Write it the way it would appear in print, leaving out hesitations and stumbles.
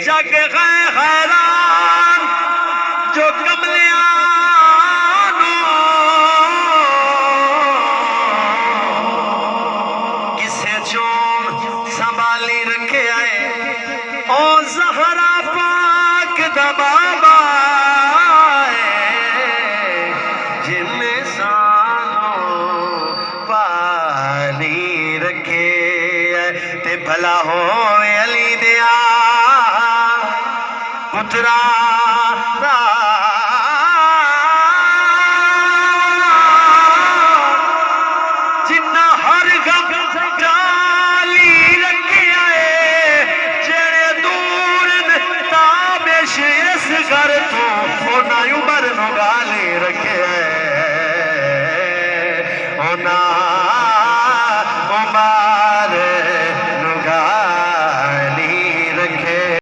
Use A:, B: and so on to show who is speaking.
A: جگ گئے حیران جو کملیاں کسے چوم سنبھالی رکھے آئے او زہرا پاک دا بابا جن سانوں پالی رکھے تے بھلا ہوئے علی دیا پترا جنہ ہر غم ڈالی رکھے آئے جڑے دور تابش اس گھر تو اونا عمر نو گال